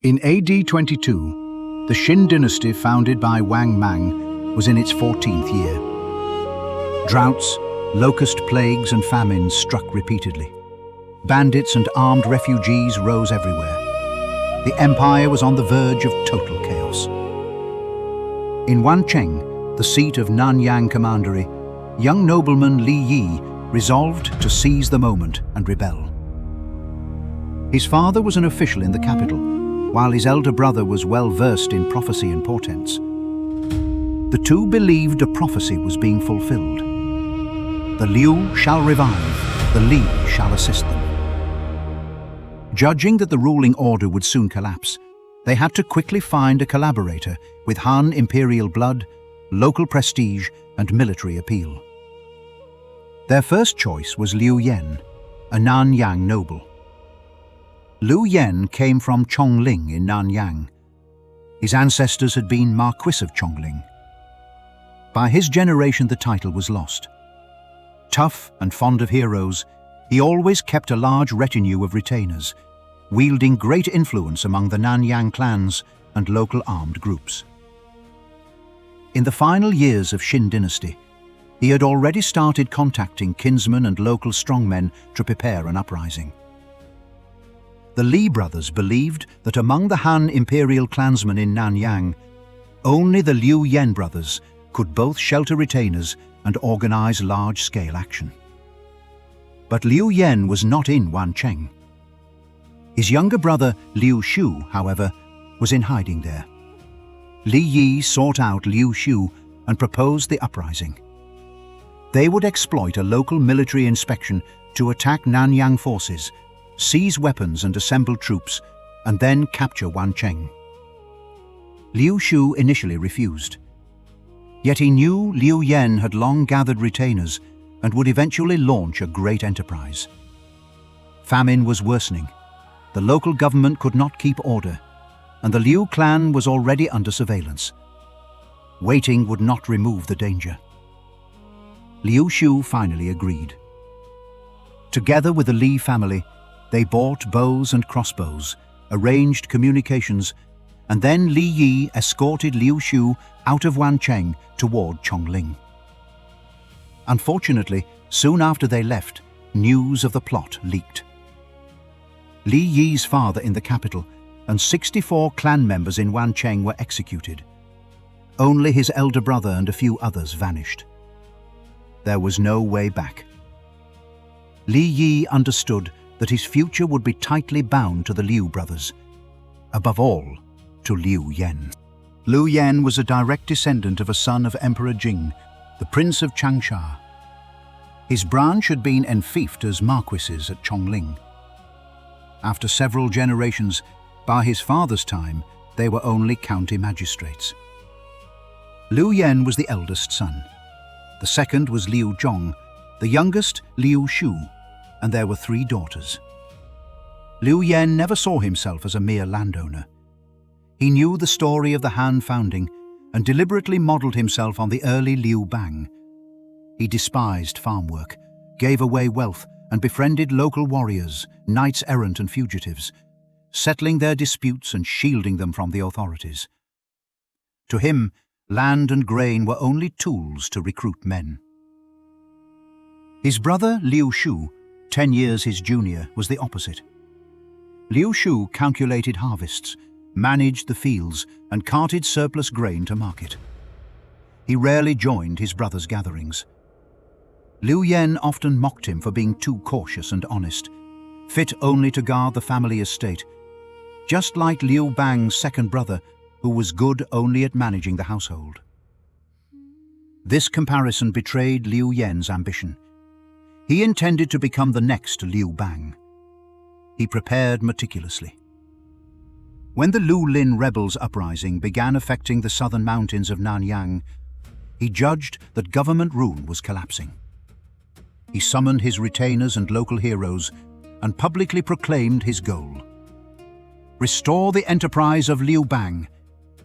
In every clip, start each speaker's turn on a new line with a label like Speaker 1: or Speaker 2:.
Speaker 1: In AD 22, the Han Dynasty founded by Wang Mang was in its 14th year. Droughts, locust plagues and famines struck repeatedly. Bandits and armed refugees rose everywhere. The empire was on the verge of total chaos. In Wancheng, the seat of Nanyang Commandery, young nobleman Li Yi resolved to seize the moment and rebel. His father was an official in the capital, while his elder brother was well versed in prophecy and portents. The two believed a prophecy was being fulfilled. The Liu shall revive, the Li shall assist them. Judging that the ruling order would soon collapse, they had to quickly find a collaborator with Han imperial blood, local prestige and military appeal. Their first choice was Liu Yan, a Nanyang noble. Liu Yan came from Chongling in Nanyang. His ancestors had been Marquis of Chongling. By his generation the title was lost. Tough and fond of heroes, he always kept a large retinue of retainers, wielding great influence among the Nanyang clans and local armed groups. In the final years of Han Dynasty, he had already started contacting kinsmen and local strongmen to prepare an uprising. The Li brothers believed that among the Han imperial clansmen in Nanyang, only the Liu Yan brothers could both shelter retainers and organize large-scale action. But Liu Yan was not in Wancheng. His younger brother Liu Xiu, however, was in hiding there. Li Yi sought out Liu Xiu and proposed the uprising. They would exploit a local military inspection to attack Nanyang forces, seize weapons and assemble troops, and then capture Wancheng. Liu Xiu initially refused. Yet he knew Liu Yan had long gathered retainers and would eventually launch a great enterprise. Famine was worsening. The local government could not keep order, and the Liu clan was already under surveillance. Waiting would not remove the danger. Liu Xiu finally agreed. Together with the Li family, they bought bows and crossbows, arranged communications, and then Li Yi escorted Liu Xiu out of Wancheng toward Chongling. Unfortunately, soon after they left, news of the plot leaked. Li Yi's father in the capital and 64 clan members in Wancheng were executed. Only his elder brother and a few others vanished. There was no way back. Li Yi understood that his future would be tightly bound to the Liu brothers, above all, to Liu Yan. Liu Yan was a direct descendant of a son of Emperor Jing, the Prince of Changsha. His branch had been enfeoffed as marquises at Chongling. After several generations, by his father's time, they were only county magistrates. Liu Yan was the eldest son. The second was Liu Zhong, the youngest Liu Xiu, and there were 3 daughters. Liu Yan never saw himself as a mere landowner. He knew the story of the Han founding and deliberately modelled himself on the early Liu Bang. He despised farm work, gave away wealth, and befriended local warriors, knights errant and fugitives, settling their disputes and shielding them from the authorities. To him, land and grain were only tools to recruit men. His brother Liu Xiu, 10 years his junior, was the opposite. Liu Xiu calculated harvests, managed the fields, and carted surplus grain to market. He rarely joined his brother's gatherings. Liu Yan often mocked him for being too cautious and honest, fit only to guard the family estate, just like Liu Bang's second brother, who was good only at managing the household. This comparison betrayed Liu Yan's ambition. He intended to become the next Liu Bang. He prepared meticulously. When the Lulin rebels' uprising began affecting the southern mountains of Nanyang, he judged that government rule was collapsing. He summoned his retainers and local heroes and publicly proclaimed his goal: restore the enterprise of Liu Bang,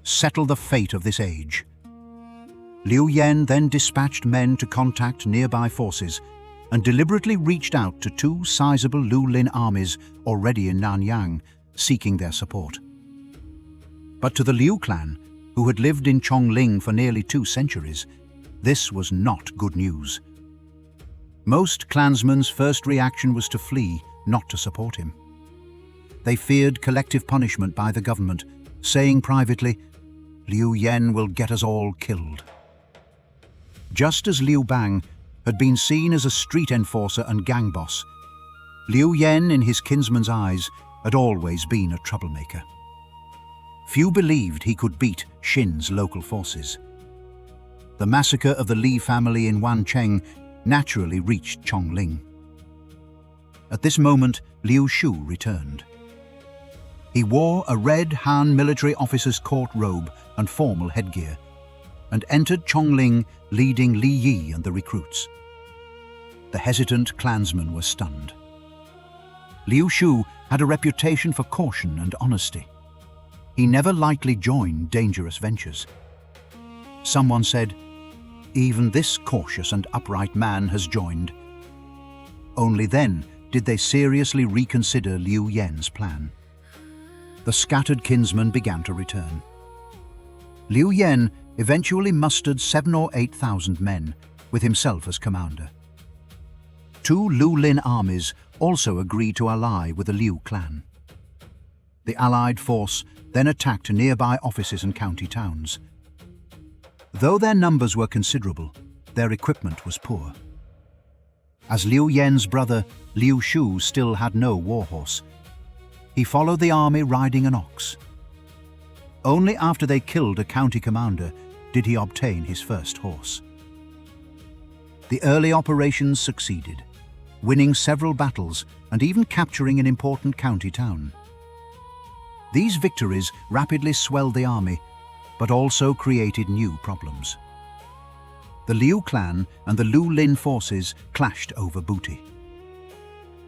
Speaker 1: settle the fate of this age. Liu Yan then dispatched men to contact nearby forces and deliberately reached out to 2 sizable Lulin armies already in Nanyang, seeking their support. But to the Liu clan, who had lived in Chongling for nearly 2 centuries, this was not good news. Most clansmen's first reaction was to flee, not to support him. They feared collective punishment by the government, saying privately, "Liu Yan will get us all killed." Just as Liu Bang had been seen as a street enforcer and gang boss, Liu Yan, in his kinsman's eyes, had always been a troublemaker. Few believed he could beat Xin's local forces. The massacre of the Li family in Wancheng naturally reached Chongling. At this moment, Liu Xiu returned. He wore a red Han military officer's court robe and formal headgear, and entered Chongling leading Li Yi and the recruits. The hesitant clansmen were stunned. Liu Xiu had a reputation for caution and honesty. He never lightly joined dangerous ventures. Someone said, "Even this cautious and upright man has joined." Only then did they seriously reconsider Liu Yan's plan. The scattered kinsmen began to return. Liu Yan eventually mustered 7,000 or 8,000 men, with himself as commander. 2 Lulin armies also agreed to ally with the Liu clan. The allied force then attacked nearby offices and county towns. Though their numbers were considerable, their equipment was poor. As Liu Yan's brother, Liu Xiu, still had no warhorse, he followed the army riding an ox. Only after they killed a county commander did he obtain his first horse. The early operations succeeded, winning several battles and even capturing an important county town. These victories rapidly swelled the army, but also created new problems. The Liu clan and the Lulin forces clashed over booty.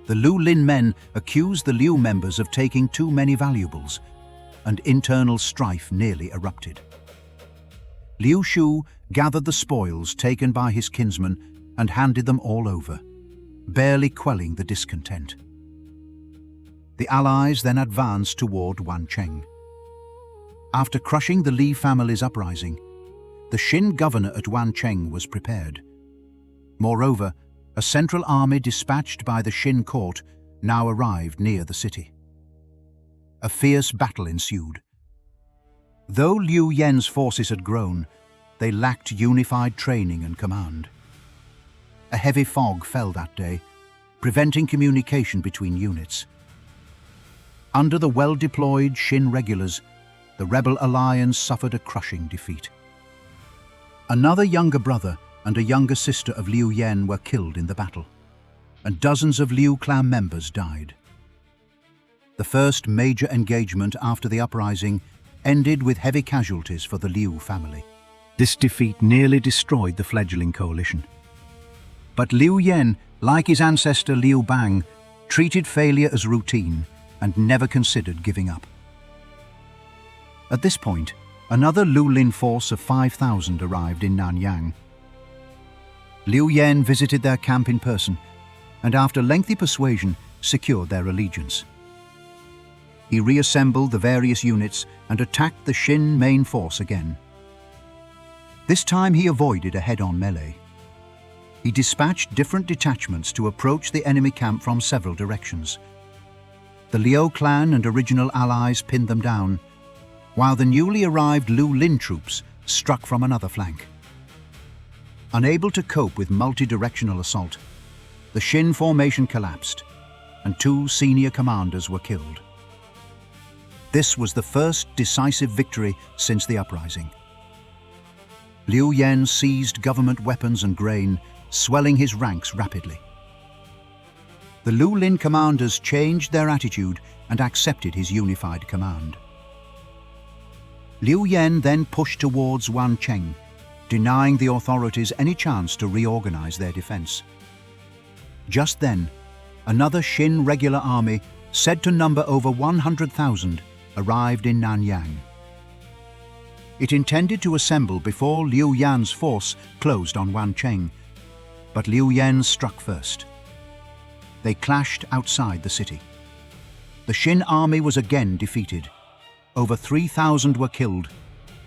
Speaker 1: The Lulin men accused the Liu members of taking too many valuables, and internal strife nearly erupted. Liu Xiu gathered the spoils taken by his kinsmen and handed them all over, barely quelling the discontent. The allies then advanced toward Wancheng. After crushing the Li family's uprising, the Xin governor at Wancheng was prepared. Moreover, a central army dispatched by the Xin court now arrived near the city. A fierce battle ensued. Though Liu Yan's forces had grown, they lacked unified training and command. A heavy fog fell that day, preventing communication between units. Under the well-deployed Xin regulars, the rebel alliance suffered a crushing defeat. Another younger brother and a younger sister of Liu Yan were killed in the battle, and dozens of Liu clan members died. The first major engagement after the uprising ended with heavy casualties for the Liu family. This defeat nearly destroyed the fledgling coalition. But Liu Yan, like his ancestor Liu Bang, treated failure as routine and never considered giving up. At this point, another Lulin force of 5,000 arrived in Nanyang. Liu Yan visited their camp in person, and after lengthy persuasion, secured their allegiance. He reassembled the various units and attacked the Xin main force again. This time he avoided a head-on melee. He dispatched different detachments to approach the enemy camp from several directions. The Liu clan and original allies pinned them down, while the newly arrived Lulin troops struck from another flank. Unable to cope with multi-directional assault, the Xin formation collapsed, and 2 senior commanders were killed. This was the first decisive victory since the uprising. Liu Yan seized government weapons and grain, swelling his ranks rapidly. The Lulin commanders changed their attitude and accepted his unified command. Liu Yan then pushed towards Wancheng, denying the authorities any chance to reorganize their defense. Just then, another Xin regular army, said to number over 100,000, arrived in Nanyang. It intended to assemble before Liu Yan's force closed on Wancheng, but Liu Yan struck first. They clashed outside the city. The Xin army was again defeated, Over 3,000 were killed,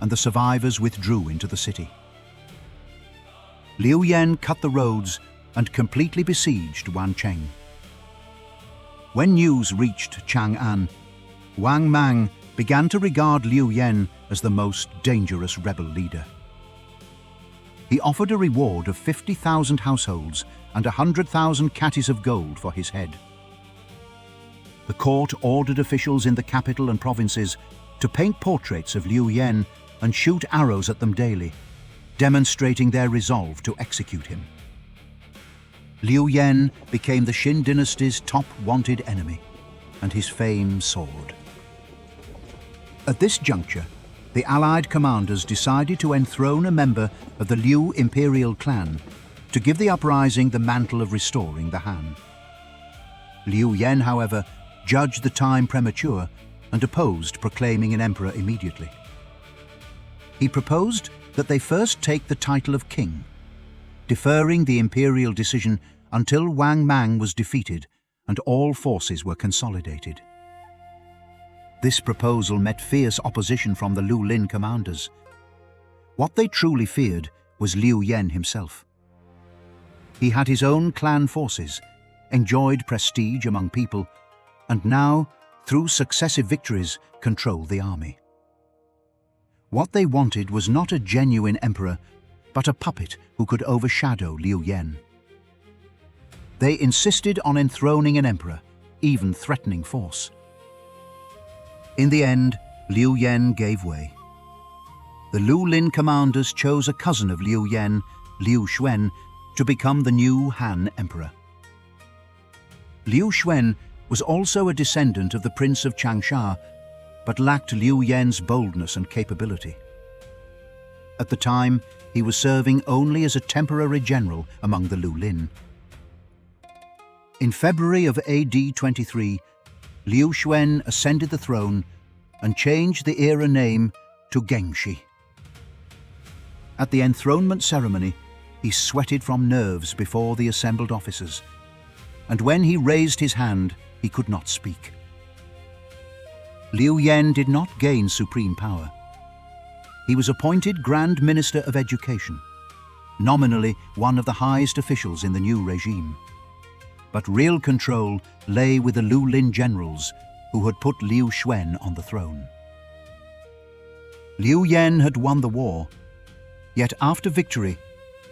Speaker 1: and the survivors withdrew into the city. Liu Yan cut the roads and completely besieged Wancheng. When news reached Chang'an, Wang Mang began to regard Liu Yan as the most dangerous rebel leader. He offered a reward of 50,000 households and 100,000 catties of gold for his head. The court ordered officials in the capital and provinces to paint portraits of Liu Yan and shoot arrows at them daily, demonstrating their resolve to execute him. Liu Yan became the Han Dynasty's top wanted enemy, and his fame soared. At this juncture, the Allied commanders decided to enthrone a member of the Liu imperial clan to give the uprising the mantle of restoring the Han. Liu Yan, however, judged the time premature and opposed proclaiming an emperor immediately. He proposed that they first take the title of king, deferring the imperial decision until Wang Mang was defeated and all forces were consolidated. This proposal met fierce opposition from the Lulin commanders. What they truly feared was Liu Yan himself. He had his own clan forces, enjoyed prestige among people, and now, through successive victories, controlled the army. What they wanted was not a genuine emperor, but a puppet who could overshadow Liu Yan. They insisted on enthroning an emperor, even threatening force. In the end, Liu Yan gave way. The Lulin commanders chose a cousin of Liu Yan, Liu Xuan, to become the new Han emperor. Liu Xuan was also a descendant of the Prince of Changsha, but lacked Liu Yan's boldness and capability. At the time, he was serving only as a temporary general among the Lulin. In February of AD 23, Liu Xuan ascended the throne and changed the era name to Gengshi. At the enthronement ceremony, he sweated from nerves before the assembled officers, and when he raised his hand, he could not speak. Liu Yan did not gain supreme power. He was appointed Grand Minister of Education, nominally one of the highest officials in the new regime. But real control lay with the Lulin generals who had put Liu Xuan on the throne. Liu Yan had won the war, yet after victory,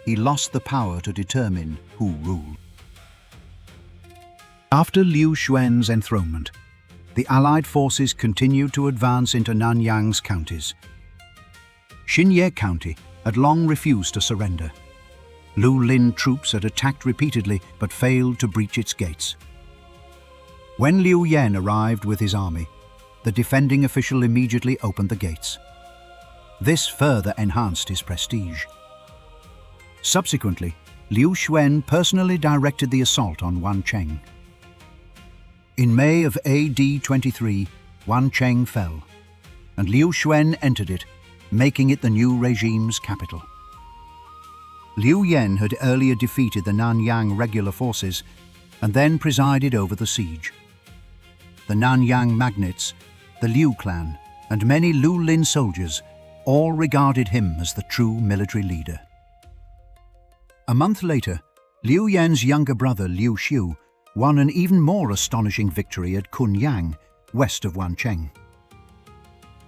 Speaker 1: he lost the power to determine who ruled. After Liu Xuan's enthronement, the Allied forces continued to advance into Nanyang's counties. Xinye County had long refused to surrender. Lulin troops had attacked repeatedly but failed to breach its gates. When Liu Yan arrived with his army, the defending official immediately opened the gates. This further enhanced his prestige. Subsequently, Liu Xuan personally directed the assault on Wancheng. In May of AD 23, Wancheng fell, and Liu Xuan entered it, making it the new regime's capital. Liu Yan had earlier defeated the Nanyang regular forces and then presided over the siege. The Nanyang magnates, the Liu clan, and many Lulin soldiers all regarded him as the true military leader. A month later, Liu Yan's younger brother Liu Xiu won an even more astonishing victory at Kunyang, west of Wancheng.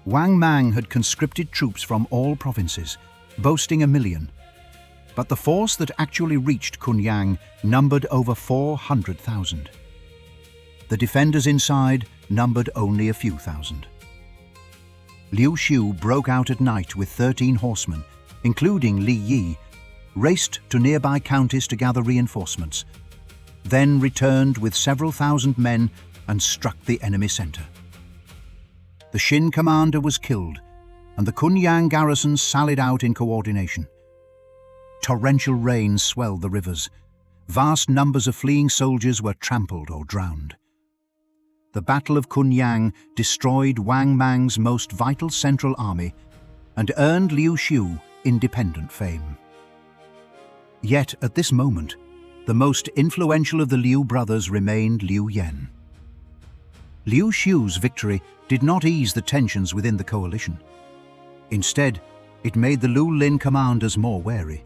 Speaker 1: Wang Mang had conscripted troops from all provinces, boasting 1 million, but the force that actually reached Kunyang numbered over 400,000. The defenders inside numbered only a few thousand. Liu Xiu broke out at night with 13 horsemen, including Li Yi, raced to nearby counties to gather reinforcements, then returned with several thousand men and struck the enemy center. The Xin commander was killed, and the Kunyang garrison sallied out in coordination. Torrential rain swelled the rivers. Vast numbers of fleeing soldiers were trampled or drowned. The Battle of Kunyang destroyed Wang Mang's most vital central army and earned Liu Xiu independent fame. Yet at this moment, the most influential of the Liu brothers remained Liu Yan. Liu Xiu's victory did not ease the tensions within the coalition. Instead, it made the Lulin commanders more wary.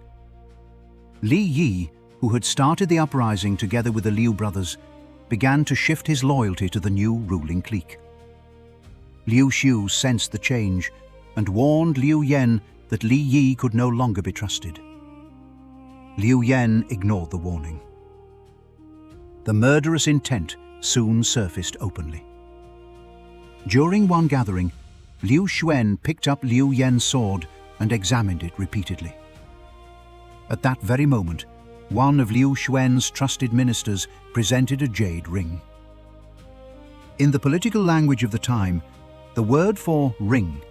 Speaker 1: Li Yi, who had started the uprising together with the Liu brothers, began to shift his loyalty to the new ruling clique. Liu Xiu sensed the change and warned Liu Yan that Li Yi could no longer be trusted. Liu Yan ignored the warning. The murderous intent soon surfaced openly. During one gathering, Liu Xuan picked up Liu Yan's sword and examined it repeatedly. At that very moment, one of Liu Xuan's trusted ministers presented a jade ring. In the political language of the time, the word for ring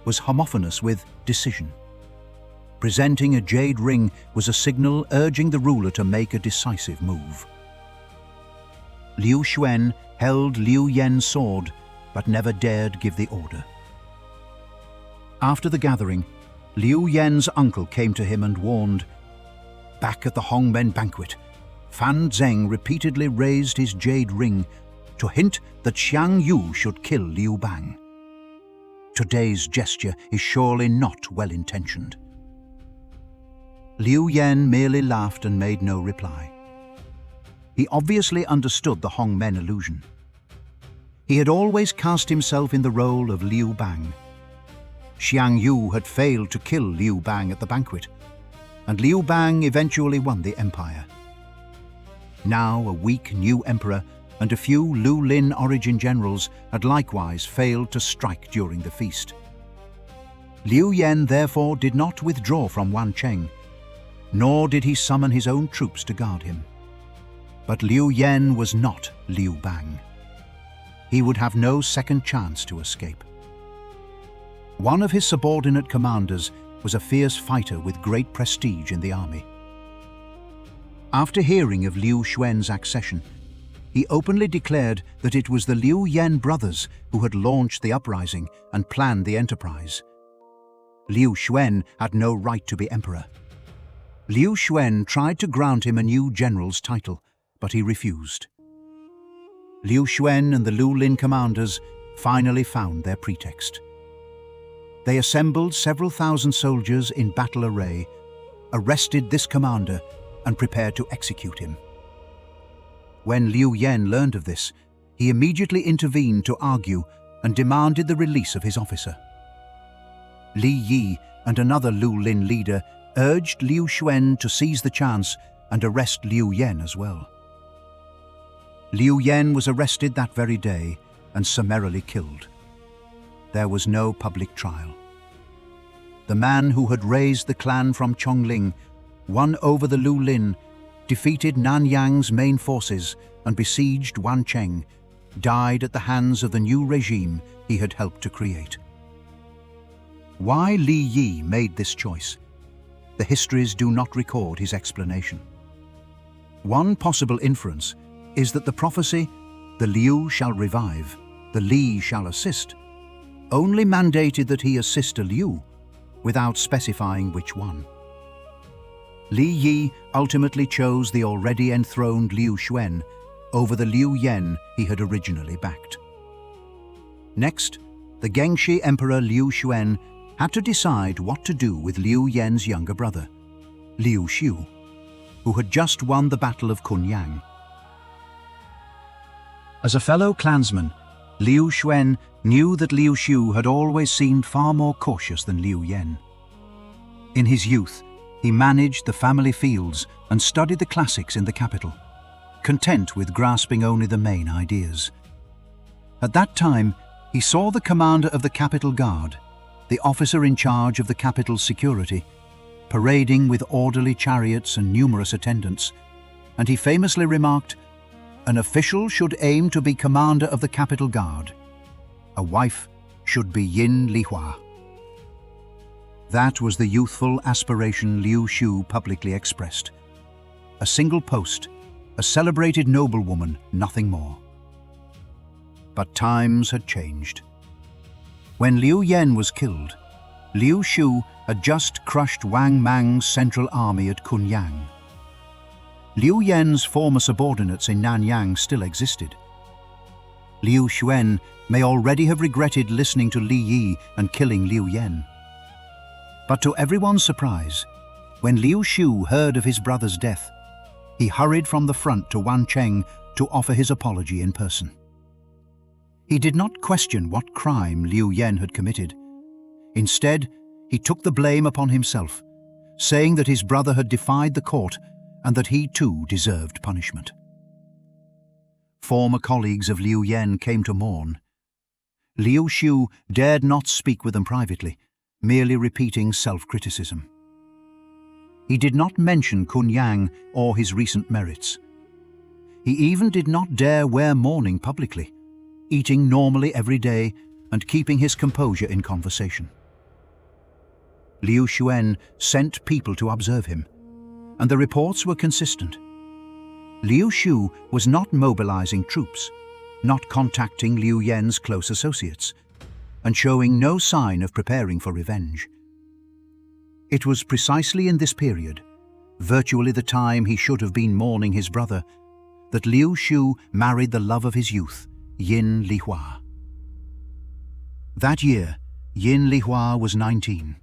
Speaker 1: was homophonous with decision. Presenting a jade ring was a signal urging the ruler to make a decisive move. Liu Xuan held Liu Yan's sword but never dared give the order. After the gathering, Liu Yan's uncle came to him and warned, "Back at the Hongmen banquet, Fan Zheng repeatedly raised his jade ring to hint that Xiang Yu should kill Liu Bang. Today's gesture is surely not well-intentioned." Liu Yan merely laughed and made no reply. He obviously understood the Hongmen illusion. He had always cast himself in the role of Liu Bang. Xiang Yu had failed to kill Liu Bang at the banquet, and Liu Bang eventually won the empire. Now a weak new emperor and a few Lulin origin generals had likewise failed to strike during the feast. Liu Yan therefore did not withdraw from Wancheng, nor did he summon his own troops to guard him. But Liu Yan was not Liu Bang. He would have no second chance to escape. One of his subordinate commanders was a fierce fighter with great prestige in the army. After hearing of Liu Xuan's accession, he openly declared that it was the Liu Yan brothers who had launched the uprising and planned the enterprise. Liu Xuan had no right to be emperor. Liu Xuan tried to grant him a new general's title, but he refused. Liu Xuan and the Lulin commanders finally found their pretext. They assembled several thousand soldiers in battle array, arrested this commander, and prepared to execute him. When Liu Yan learned of this, he immediately intervened to argue and demanded the release of his officer. Li Yi and another Lulin leader urged Liu Xuan to seize the chance and arrest Liu Yan as well. Liu Yan was arrested that very day and summarily killed. There was no public trial. The man who had raised the clan from Chongling, won over the Lulin, defeated Nanyang's main forces and besieged Wancheng, died at the hands of the new regime he had helped to create. Why Li Yi made this choice? The histories do not record his explanation. One possible inference is that the prophecy, "The Liu shall revive, the Li shall assist," only mandated that he assist a Liu, without specifying which one. Li Yi ultimately chose the already enthroned Liu Xuan over the Liu Yan he had originally backed. Next, the Gengshi Emperor Liu Xuan had to decide what to do with Liu Yan's younger brother, Liu Xiu, who had just won the Battle of Kunyang. As a fellow clansman, Liu Xuan knew that Liu Xiu had always seemed far more cautious than Liu Yan. In his youth, he managed the family fields and studied the classics in the capital, content with grasping only the main ideas. At that time, he saw the commander of the capital guard, the officer in charge of the capital's security, parading with orderly chariots and numerous attendants, and he famously remarked, "An official should aim to be commander of the capital guard. A wife should be Yin Lihua." That was the youthful aspiration Liu Xiu publicly expressed. A single post, a celebrated noblewoman, nothing more. But times had changed. When Liu Yan was killed, Liu Xiu had just crushed Wang Mang's central army at Kunyang. Liu Yan's former subordinates in Nanyang still existed. Liu Xuan may already have regretted listening to Li Yi and killing Liu Yan. But to everyone's surprise, when Liu Xiu heard of his brother's death, he hurried from the front to Wancheng to offer his apology in person. He did not question what crime Liu Yan had committed. Instead, he took the blame upon himself, saying that his brother had defied the court and that he too deserved punishment. Former colleagues of Liu Yan came to mourn. Liu Xiu dared not speak with them privately, merely repeating self-criticism. He did not mention Kunyang or his recent merits. He even did not dare wear mourning publicly, eating normally every day and keeping his composure in conversation. Liu Xuan sent people to observe him, and the reports were consistent. Liu Xiu was not mobilizing troops, not contacting Liu Yan's close associates, and showing no sign of preparing for revenge. It was precisely in this period, virtually the time he should have been mourning his brother, that Liu Xiu married the love of his youth, Yin Lihua. That year, Yin Lihua was 19.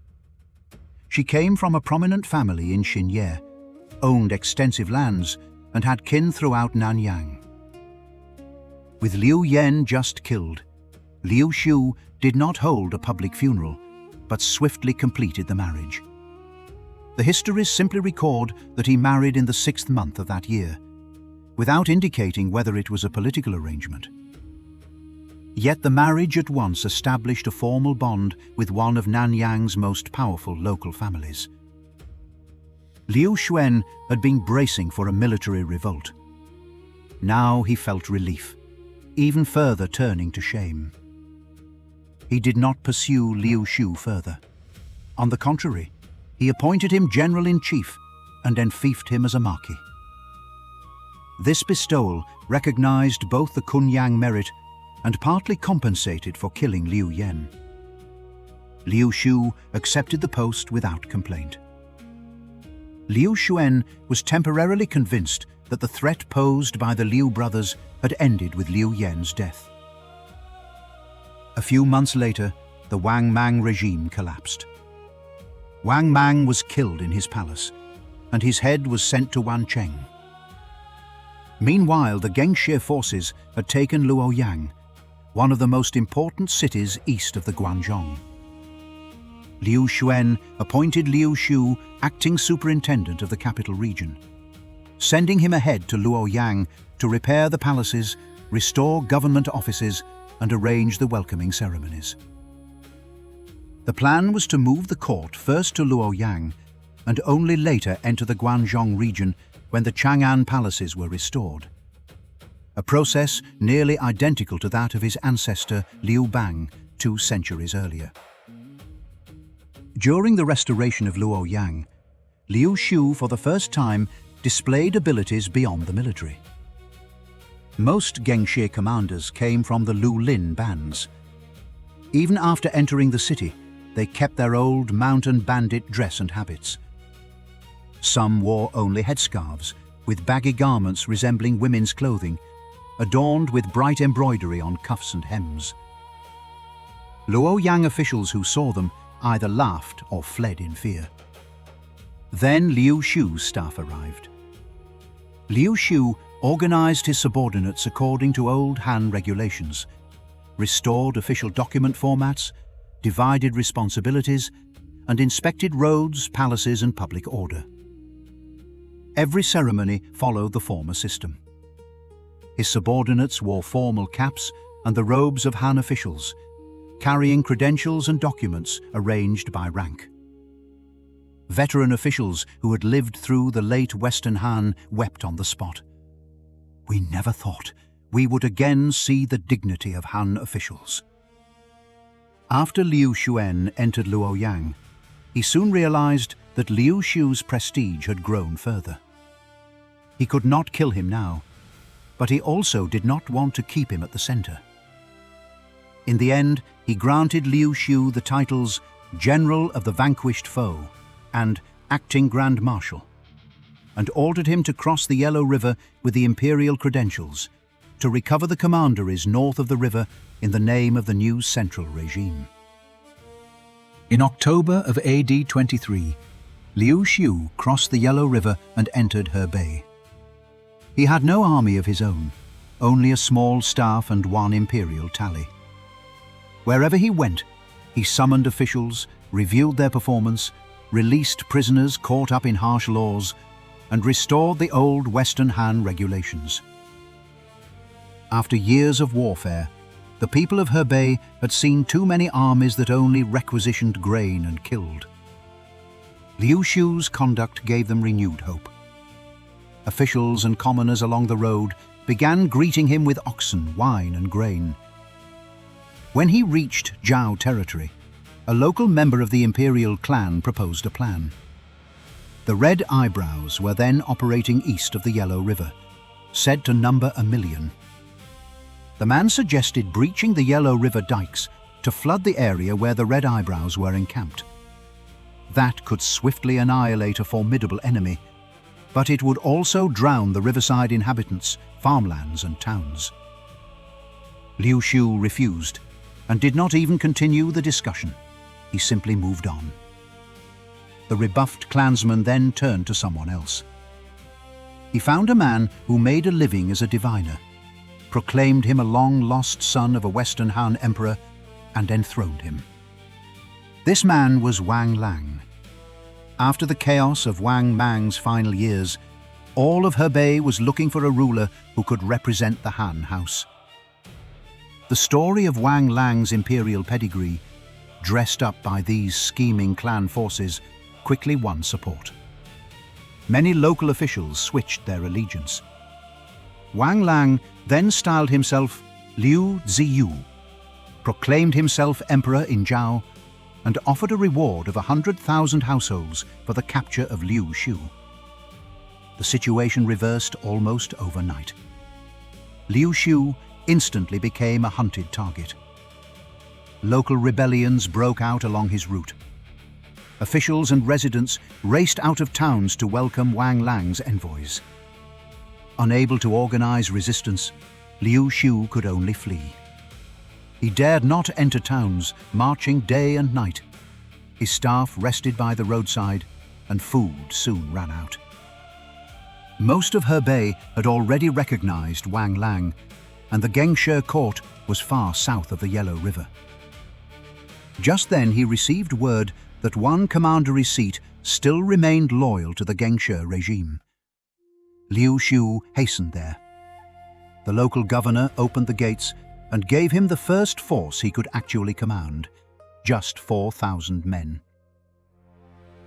Speaker 1: She came from a prominent family in Xinye, owned extensive lands, and had kin throughout Nanyang. With Liu Yan just killed, Liu Xiu did not hold a public funeral, but swiftly completed the marriage. The histories simply record that he married in the 6th month of that year, without indicating whether it was a political arrangement. Yet the marriage at once established a formal bond with one of Nanyang's most powerful local families. Liu Xuan had been bracing for a military revolt. Now he felt relief, even further turning to shame. He did not pursue Liu Xiu further. On the contrary, he appointed him general-in-chief and enfeoffed him as a marquis. This bestowal recognized both the Kunyang merit and partly compensated for killing Liu Yan. Liu Xiu accepted the post without complaint. Liu Xuan was temporarily convinced that the threat posed by the Liu brothers had ended with Liu Yan's death. A few months later, the Wang Mang regime collapsed. Wang Mang was killed in his palace, and his head was sent to Wancheng. Meanwhile, the Gengxie forces had taken Luoyang, one of the most important cities east of the Guangzhong. Liu Xuan appointed Liu Xiu acting superintendent of the capital region, sending him ahead to Luoyang to repair the palaces, restore government offices, and arrange the welcoming ceremonies. The plan was to move the court first to Luoyang and only later enter the Guangzhong region when the Chang'an palaces were restored, a process nearly identical to that of his ancestor Liu Bang 2 centuries earlier. During the restoration of Luoyang, Liu Xiu for the first time displayed abilities beyond the military. Most Gengxie commanders came from the Lulin bands. Even after entering the city, they kept their old mountain bandit dress and habits. Some wore only headscarves, with baggy garments resembling women's clothing, adorned with bright embroidery on cuffs and hems. Luoyang officials who saw them either laughed or fled in fear. Then Liu Xiu's staff arrived. Liu Xiu organized his subordinates according to old Han regulations, restored official document formats, divided responsibilities, and inspected roads, palaces, and public order. Every ceremony followed the former system. His subordinates wore formal caps and the robes of Han officials, carrying credentials and documents arranged by rank. Veteran officials who had lived through the late Western Han wept on the spot. "We never thought we would again see the dignity of Han officials." After Liu Xuan entered Luoyang, he soon realized that Liu Xiu's prestige had grown further. He could not kill him now, but he also did not want to keep him at the center. In the end, he granted Liu Xiu the titles General of the Vanquished Foe and Acting Grand Marshal, and ordered him to cross the Yellow River with the imperial credentials, to recover the commanderies north of the river in the name of the new central regime. In October of AD 23, Liu Xiu crossed the Yellow River and entered Hebei. He had no army of his own, only a small staff and one imperial tally. Wherever he went, he summoned officials, reviewed their performance, released prisoners caught up in harsh laws, and restored the old Western Han regulations. After years of warfare, the people of Hebei had seen too many armies that only requisitioned grain and killed. Liu Xiu's conduct gave them renewed hope. Officials and commoners along the road began greeting him with oxen, wine, and grain. When he reached Zhao territory, a local member of the imperial clan proposed a plan. The Red Eyebrows were then operating east of the Yellow River, said to number 1 million. The man suggested breaching the Yellow River dikes to flood the area where the Red Eyebrows were encamped. That could swiftly annihilate a formidable enemy, but it would also drown the riverside inhabitants, farmlands, and towns. Liu Xiu refused and did not even continue the discussion. He simply moved on. The rebuffed clansman then turned to someone else. He found a man who made a living as a diviner, proclaimed him a long-lost son of a Western Han emperor, and enthroned him. This man was Wang Lang. After the chaos of Wang Mang's final years, all of Hebei was looking for a ruler who could represent the Han house. The story of Wang Lang's imperial pedigree, dressed up by these scheming clan forces, quickly won support. Many local officials switched their allegiance. Wang Lang then styled himself Liu Xiu, proclaimed himself emperor in Zhao, and offered a reward of 100,000 households for the capture of Liu Xiu. The situation reversed almost overnight. Liu Xiu instantly became a hunted target. Local rebellions broke out along his route. Officials and residents raced out of towns to welcome Wang Lang's envoys. Unable to organize resistance, Liu Xiu could only flee. He dared not enter towns, marching day and night. His staff rested by the roadside, and food soon ran out. Most of Hebei had already recognized Wang Lang, and the Gengshe court was far south of the Yellow River. Just then he received word that one commandery seat still remained loyal to the Gengshe regime. Liu Xiu hastened there. The local governor opened the gates and gave him the first force he could actually command, just 4,000 men.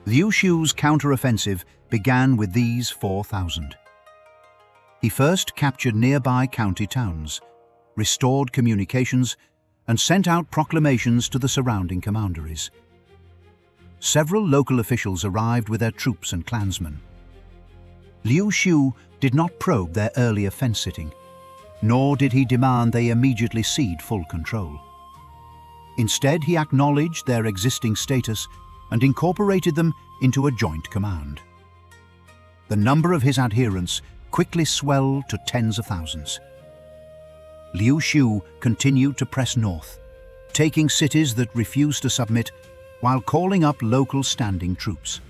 Speaker 1: Liu Xiu's counter-offensive began with these 4,000. He first captured nearby county towns, restored communications, and sent out proclamations to the surrounding commanderies. Several local officials arrived with their troops and clansmen. Liu Xiu did not probe their earlier fence-sitting, nor did he demand they immediately cede full control. Instead, he acknowledged their existing status and incorporated them into a joint command. The number of his adherents quickly swelled to tens of thousands. Liu Xiu continued to press north, taking cities that refused to submit while calling up local standing troops.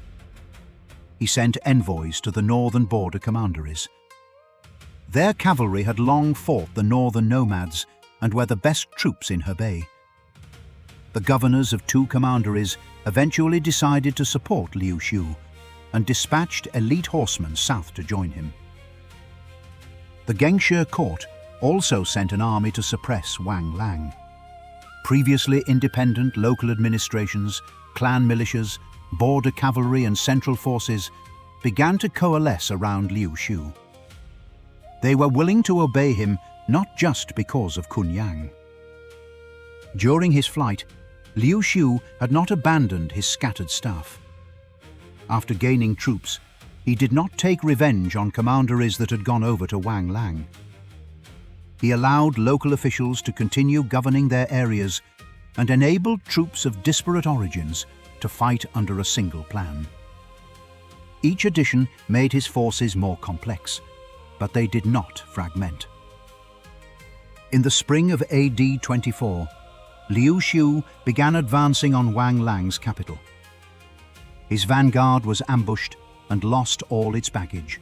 Speaker 1: He sent envoys to the northern border commanderies. Their cavalry had long fought the northern nomads and were the best troops in Hebei. The governors of 2 commanderies eventually decided to support Liu Xiu and dispatched elite horsemen south to join him. The Gengshe court also sent an army to suppress Wang Lang. Previously independent local administrations, clan militias, border cavalry and central forces began to coalesce around Liu Xiu. They were willing to obey him not just because of Kunyang. During his flight, Liu Xiu had not abandoned his scattered staff. After gaining troops, he did not take revenge on commanderies that had gone over to Wang Lang. He allowed local officials to continue governing their areas and enabled troops of disparate origins to fight under a single plan. Each addition made his forces more complex, but they did not fragment. In the spring of AD 24, Liu Xiu began advancing on Wang Lang's capital. His vanguard was ambushed and lost all its baggage.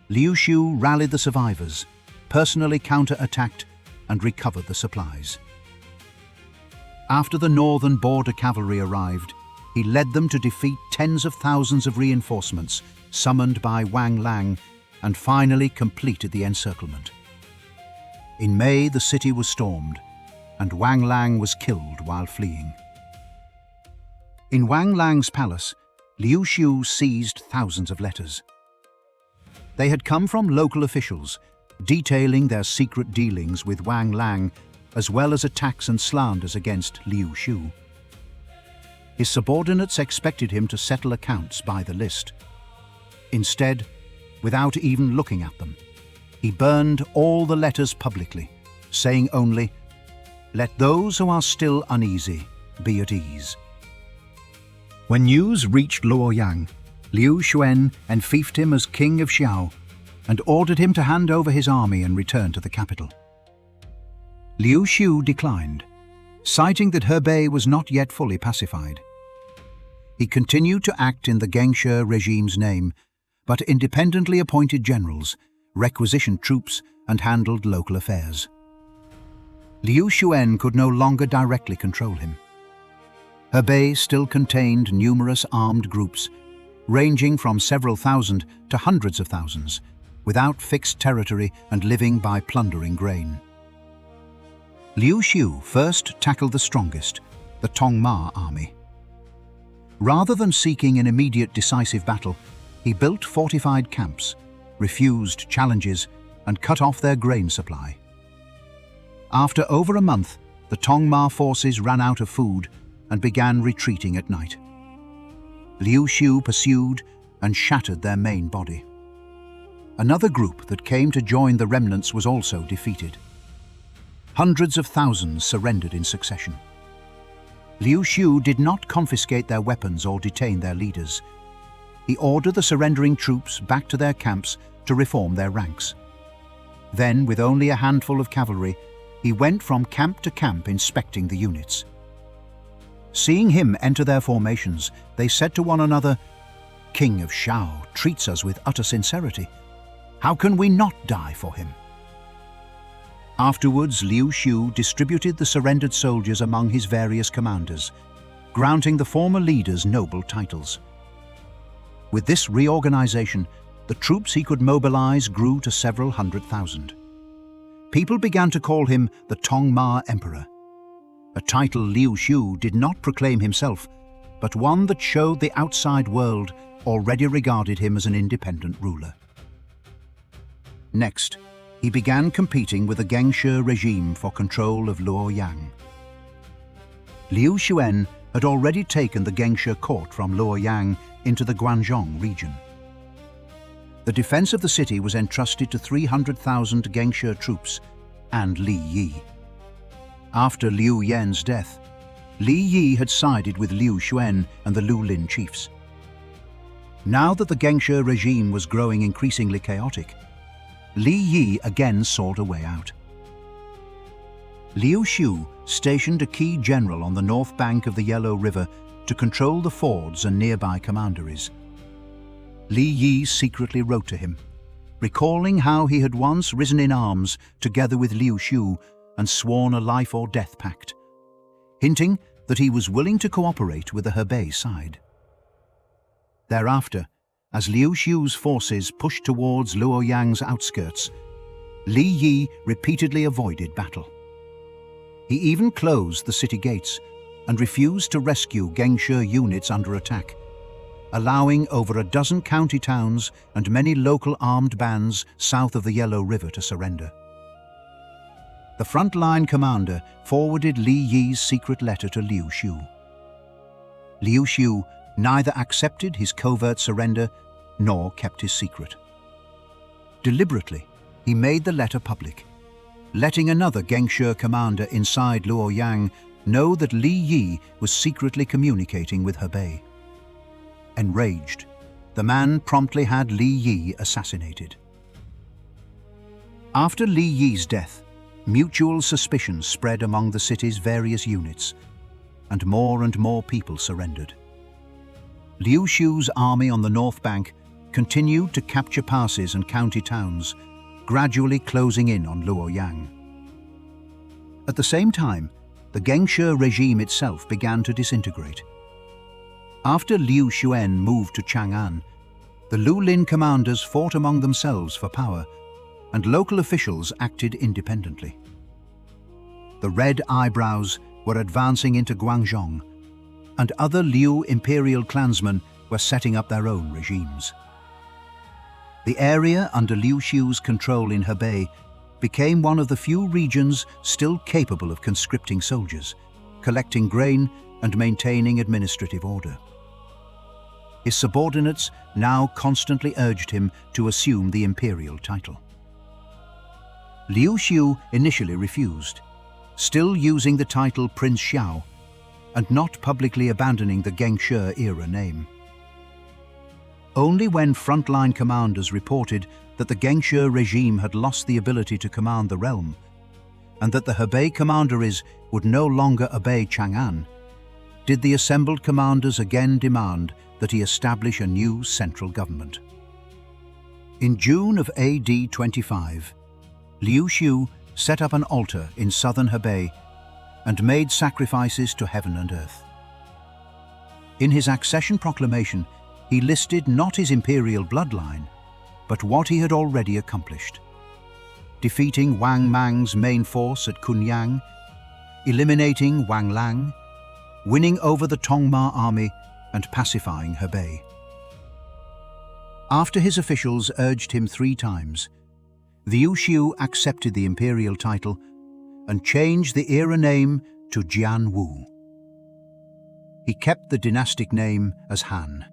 Speaker 1: Liu Xiu rallied the survivors, personally counter-attacked and recovered the supplies. After the northern border cavalry arrived, he led them to defeat tens of thousands of reinforcements summoned by Wang Lang and finally completed the encirclement. In May, the city was stormed, and Wang Lang was killed while fleeing. In Wang Lang's palace, Liu Xiu seized thousands of letters. They had come from local officials, detailing their secret dealings with Wang Lang, as well as attacks and slanders against Liu Xiu. His subordinates expected him to settle accounts by the list. Instead, without even looking at them, he burned all the letters publicly, saying only, "Let those who are still uneasy be at ease." When news reached Luoyang, Liu Xuan enfeoffed him as king of Xiao and ordered him to hand over his army and return to the capital. Liu Xiu declined, citing that Hebei was not yet fully pacified. He continued to act in the Gengshe regime's name, but independently appointed generals, requisitioned troops, and handled local affairs. Liu Xuan could no longer directly control him. Hebei still contained numerous armed groups, ranging from several thousand to hundreds of thousands, without fixed territory and living by plundering grain. Liu Xiu first tackled the strongest, the Tongma army. Rather than seeking an immediate decisive battle, he built fortified camps, refused challenges, and cut off their grain supply. After over a month, the Tongma forces ran out of food and began retreating at night. Liu Xiu pursued and shattered their main body. Another group that came to join the remnants was also defeated. Hundreds of thousands surrendered in succession. Liu Xiu did not confiscate their weapons or detain their leaders. He ordered the surrendering troops back to their camps to reform their ranks. Then, with only a handful of cavalry, he went from camp to camp inspecting the units. Seeing him enter their formations, they said to one another, "King of Xiao treats us with utter sincerity. How can we not die for him?" Afterwards, Liu Xiu distributed the surrendered soldiers among his various commanders, granting the former leaders noble titles. With this reorganization, the troops he could mobilize grew to several 100,000. People began to call him the Tongma Emperor, a title Liu Xiu did not proclaim himself, but one that showed the outside world already regarded him as an independent ruler. Next, he began competing with the Gengshe regime for control of Luoyang. Liu Xuan had already taken the Gengshe court from Luoyang into the Guangzhong region. The defense of the city was entrusted to 300,000 Gengshe troops and Li Yi. After Liu Yan's death, Li Yi had sided with Liu Xuan and the Lulin chiefs. Now that the Gengshe regime was growing increasingly chaotic, Li Yi again sought a way out. Liu Xiu stationed a key general on the north bank of the Yellow River to control the fords and nearby commanderies. Li Yi secretly wrote to him, recalling how he had once risen in arms together with Liu Xiu and sworn a life-or-death pact, hinting that he was willing to cooperate with the Hebei side. Thereafter, as Liu Xiu's forces pushed towards Luoyang's outskirts, Li Yi repeatedly avoided battle. He even closed the city gates and refused to rescue Gengshe units under attack, allowing over a dozen county towns and many local armed bands south of the Yellow River to surrender. The frontline commander forwarded Li Yi's secret letter to Liu Xiu. Liu Xiu neither accepted his covert surrender nor kept his secret. Deliberately, he made the letter public, letting another Gengshe commander inside Luoyang know that Li Yi was secretly communicating with Hebei. Enraged, the man promptly had Li Yi assassinated. After Li Yi's death, mutual suspicion spread among the city's various units, and more people surrendered. Liu Xiu's army on the north bank continued to capture passes and county towns, gradually closing in on Luoyang. At the same time, the Gengshi regime itself began to disintegrate. After Liu Xuan moved to Chang'an, the Lulin commanders fought among themselves for power, and local officials acted independently. The Red Eyebrows were advancing into Guangzhong, and other Liu imperial clansmen were setting up their own regimes. The area under Liu Xiu's control in Hebei became one of the few regions still capable of conscripting soldiers, collecting grain, and maintaining administrative order. His subordinates now constantly urged him to assume the imperial title. Liu Xiu initially refused, still using the title Prince Xiao and not publicly abandoning the Gengshi era name. Only when frontline commanders reported that the Gengshi regime had lost the ability to command the realm, and that the Hebei commanderies would no longer obey Chang'an, did the assembled commanders again demand that he establish a new central government. In June of AD 25, Liu Xiu set up an altar in southern Hebei and made sacrifices to heaven and earth. In his accession proclamation, he listed not his imperial bloodline, but what he had already accomplished: defeating Wang Mang's main force at Kunyang, eliminating Wang Lang, winning over the Tongma army, and pacifying Hebei. After his officials urged him 3 times, Liu Xiu accepted the imperial title and changed the era name to Jianwu. He kept the dynastic name as Han.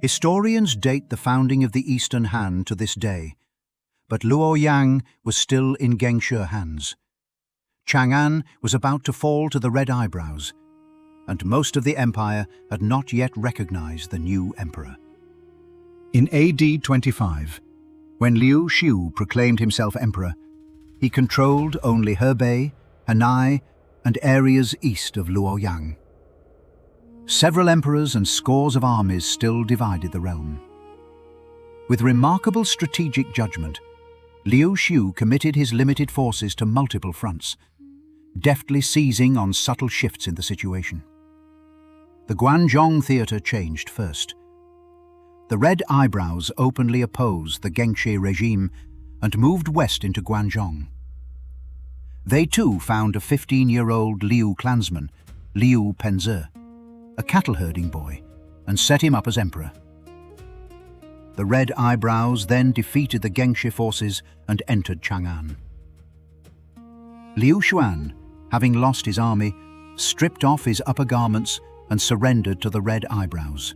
Speaker 1: Historians date the founding of the Eastern Han to this day, but Luoyang was still in Gengshi hands. Chang'an was about to fall to the Red Eyebrows, and most of the empire had not yet recognized the new emperor. In AD 25, when Liu Xiu proclaimed himself emperor, he controlled only Hebei, Hanai, and areas east of Luoyang. Several emperors and scores of armies still divided the realm. With remarkable strategic judgment, Liu Xiu committed his limited forces to multiple fronts, deftly seizing on subtle shifts in the situation. The Guangzhong theatre changed first. The Red Eyebrows openly opposed the Gengshi regime and moved west into Guangzhong. They too found a 15-year-old Liu clansman, Liu Penze, a cattle-herding boy, and set him up as emperor. The Red Eyebrows then defeated the Gengshi forces and entered Chang'an. Liu Xuan, having lost his army, stripped off his upper garments and surrendered to the Red Eyebrows,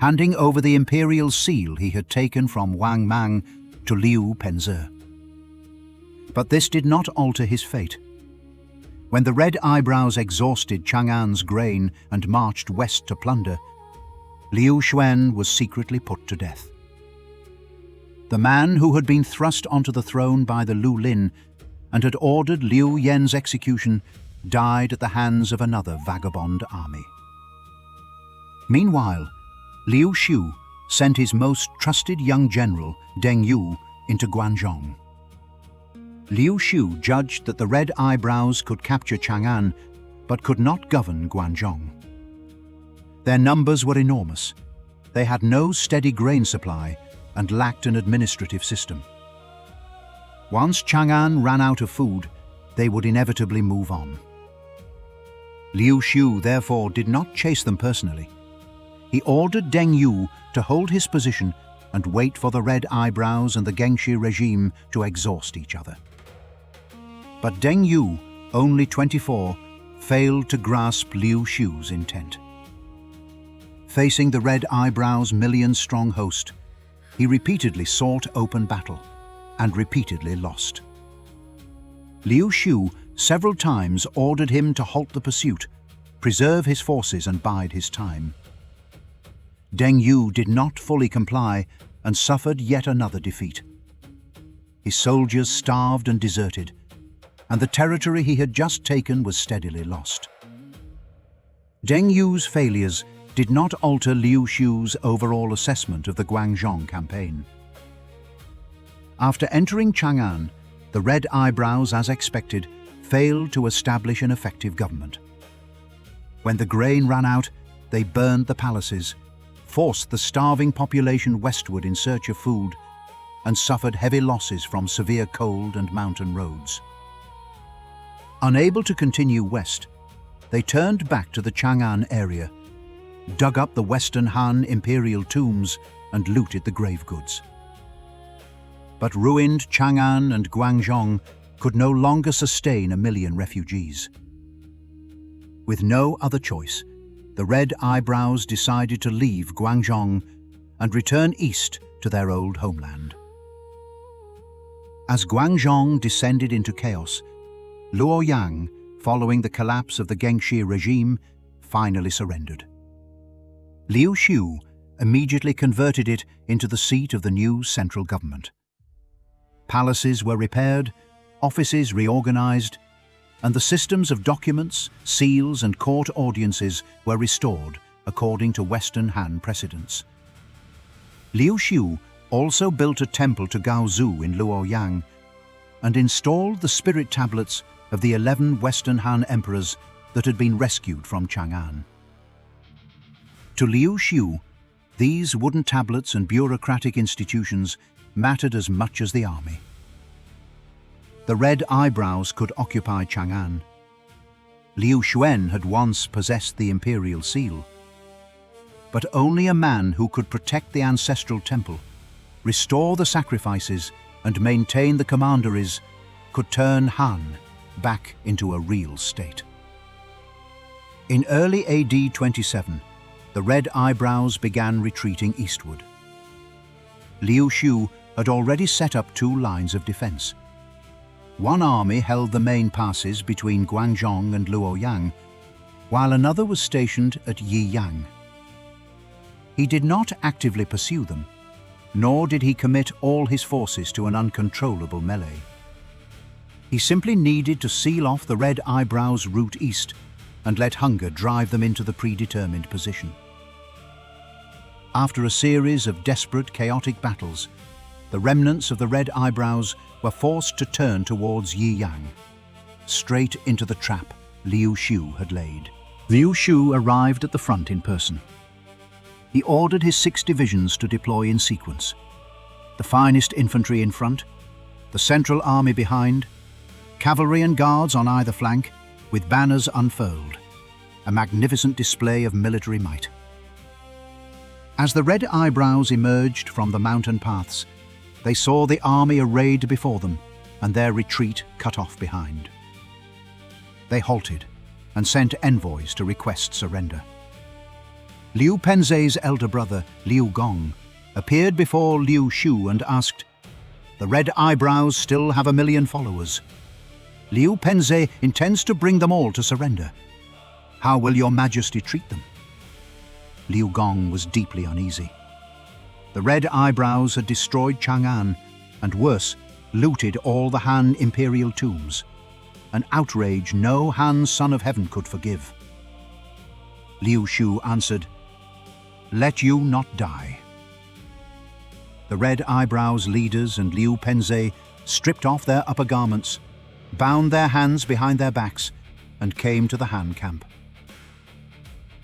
Speaker 1: handing over the Imperial Seal he had taken from Wang Mang to Liu Penze. But this did not alter his fate. When the Red Eyebrows exhausted Chang'an's grain and marched west to plunder, Liu Xuan was secretly put to death. The man who had been thrust onto the throne by the Lulin and had ordered Liu Yan's execution died at the hands of another vagabond army. Meanwhile, Liu Xiu sent his most trusted young general, Deng Yu, into Guangzhong. Liu Xiu judged that the Red Eyebrows could capture Chang'an, but could not govern Guangzhong. Their numbers were enormous. They had no steady grain supply and lacked an administrative system. Once Chang'an ran out of food, they would inevitably move on. Liu Xiu therefore did not chase them personally. He ordered Deng Yu to hold his position and wait for the Red Eyebrows and the Gengshi regime to exhaust each other. But Deng Yu, only 24, failed to grasp Liu Xiu's intent. Facing the Red Eyebrows' million-strong host, he repeatedly sought open battle and repeatedly lost. Liu Xiu several times ordered him to halt the pursuit, preserve his forces and bide his time. Deng Yu did not fully comply and suffered yet another defeat. His soldiers starved and deserted, and the territory he had just taken was steadily lost. Deng Yu's failures did not alter Liu Xiu's overall assessment of the Guangzhong campaign. After entering Chang'an, the Red Eyebrows, as expected, failed to establish an effective government. When the grain ran out, they burned the palaces, forced the starving population westward in search of food, and suffered heavy losses from severe cold and mountain roads. Unable to continue west, they turned back to the Chang'an area, dug up the Western Han imperial tombs, and looted the grave goods. But ruined Chang'an and Guangzhong could no longer sustain 1 million refugees. With no other choice, the Red Eyebrows decided to leave Guangzhong and return east to their old homeland. As Guangzhong descended into chaos, Luoyang, following the collapse of the Gengshi regime, finally surrendered. Liu Xiu immediately converted it into the seat of the new central government. Palaces were repaired, offices reorganized, and the systems of documents, seals, and court audiences were restored according to Western Han precedents. Liu Xiu also built a temple to Gaozu in Luoyang and installed the spirit tablets of the 11 Western Han emperors that had been rescued from Chang'an. To Liu Xiu, these wooden tablets and bureaucratic institutions mattered as much as the army. The Red Eyebrows could occupy Chang'an. Liu Xuan had once possessed the Imperial Seal. But only a man who could protect the ancestral temple, restore the sacrifices, and maintain the commanderies could turn Han back into a real state. In early AD 27, the Red Eyebrows began retreating eastward. Liu Xiu had already set up 2 lines of defense. One army held the main passes between Guangzhong and Luoyang, while another was stationed at Yiyang. He did not actively pursue them, nor did he commit all his forces to an uncontrollable melee. He simply needed to seal off the Red Eyebrows' route east and let hunger drive them into the predetermined position. After a series of desperate, chaotic battles, the remnants of the Red Eyebrows were forced to turn towards Yiyang, straight into the trap Liu Xiu had laid. Liu Xiu arrived at the front in person. He ordered his 6 divisions to deploy in sequence. The finest infantry in front, the central army behind, cavalry and guards on either flank, with banners unfurled, a magnificent display of military might. As the Red Eyebrows emerged from the mountain paths, they saw the army arrayed before them and their retreat cut off behind. They halted and sent envoys to request surrender. Liu Penzei's elder brother, Liu Gong, appeared before Liu Xiu and asked, "The Red Eyebrows still have 1 million followers. Liu Penzei intends to bring them all to surrender. How will your majesty treat them?" Liu Gong was deeply uneasy. The Red Eyebrows had destroyed Chang'an and, worse, looted all the Han imperial tombs, an outrage no Han son of heaven could forgive. Liu Xiu answered, "Let you not die." The Red Eyebrows leaders and Liu Penzei stripped off their upper garments, bound their hands behind their backs, and came to the Han camp.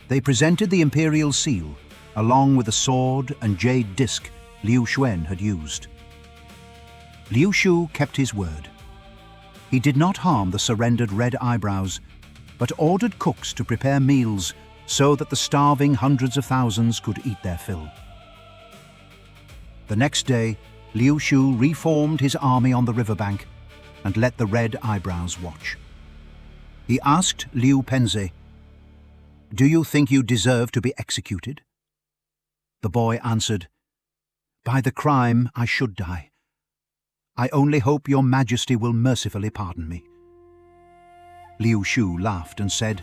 Speaker 1: They presented the Imperial Seal, along with the sword and jade disc Liu Xuan had used. Liu Xiu kept his word. He did not harm the surrendered Red Eyebrows, but ordered cooks to prepare meals so that the starving hundreds of thousands could eat their fill. The next day, Liu Xiu reformed his army on the riverbank and let the Red Eyebrows watch. He asked Liu Penzei, "Do you think you deserve to be executed?" The boy answered, "By the crime I should die. I only hope your majesty will mercifully pardon me." Liu Xiu laughed and said,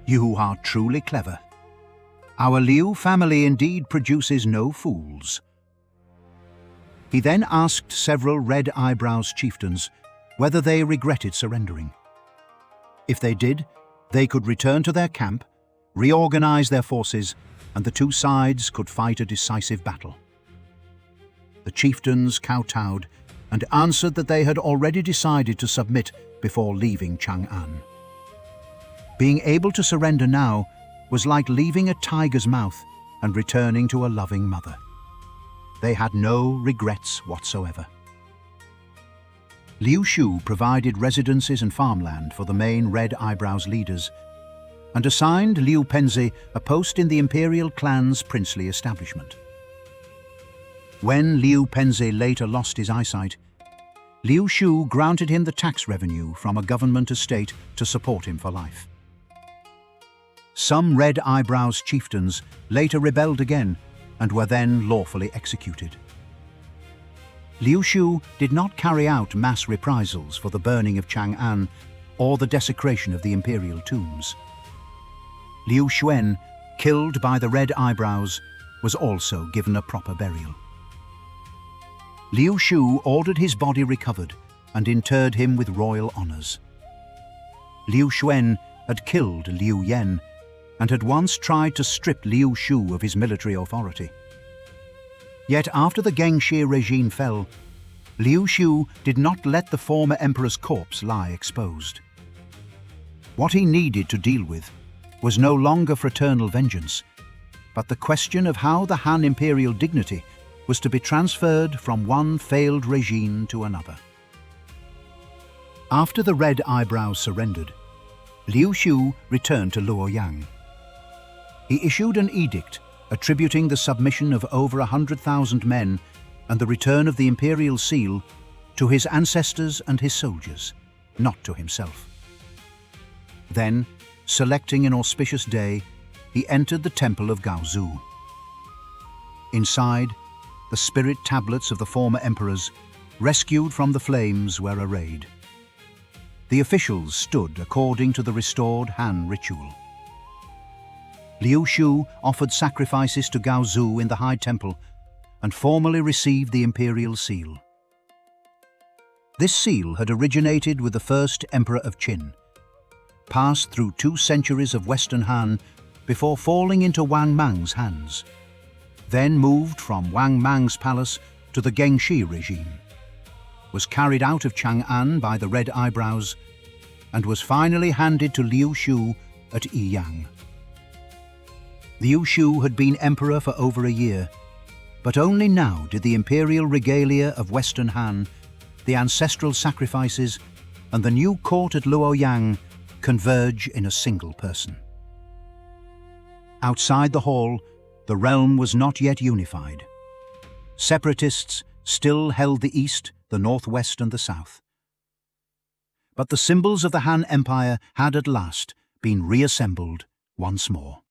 Speaker 1: "You are truly clever. Our Liu family indeed produces no fools." He then asked several Red Eyebrows chieftains whether they regretted surrendering. If they did, they could return to their camp, reorganize their forces, and the two sides could fight a decisive battle. The chieftains kowtowed and answered that they had already decided to submit before leaving Chang'an. Being able to surrender now was like leaving a tiger's mouth and returning to a loving mother. They had no regrets whatsoever. Liu Xiu provided residences and farmland for the main Red Eyebrows leaders and assigned Liu Pengzi a post in the imperial clan's princely establishment. When Liu Pengzi later lost his eyesight, Liu Xiu granted him the tax revenue from a government estate to support him for life. Some Red Eyebrows chieftains later rebelled again and were then lawfully executed. Liu Xiu did not carry out mass reprisals for the burning of Chang'an or the desecration of the imperial tombs. Liu Xuan, killed by the Red Eyebrows, was also given a proper burial. Liu Xiu ordered his body recovered and interred him with royal honors. Liu Xuan had killed Liu Yan and had once tried to strip Liu Xiu of his military authority. Yet after the Gengshi regime fell, Liu Xiu did not let the former emperor's corpse lie exposed. What he needed to deal with was no longer fraternal vengeance, but the question of how the Han imperial dignity was to be transferred from one failed regime to another. After the Red Eyebrows surrendered, Liu Xiu returned to Luoyang. He issued an edict attributing the submission of over 100,000 men and the return of the Imperial Seal to his ancestors and his soldiers, not to himself. Then, selecting an auspicious day, he entered the temple of Gaozu. Inside, the spirit tablets of the former emperors, rescued from the flames, were arrayed. The officials stood according to the restored Han ritual. Liu Xiu offered sacrifices to Gaozu in the High Temple and formally received the Imperial Seal. This seal had originated with the first Emperor of Qin, passed through 2 centuries of Western Han before falling into Wang Mang's hands, then moved from Wang Mang's palace to the Gengshi regime, was carried out of Chang'an by the Red Eyebrows, and was finally handed to Liu Xiu at Yiyang. Liu Xiu had been emperor for over a year, but only now did the imperial regalia of Western Han, the ancestral sacrifices, and the new court at Luoyang converge in a single person. Outside the hall, the realm was not yet unified. Separatists still held the east, the northwest, and the south. But the symbols of the Han Empire had at last been reassembled once more.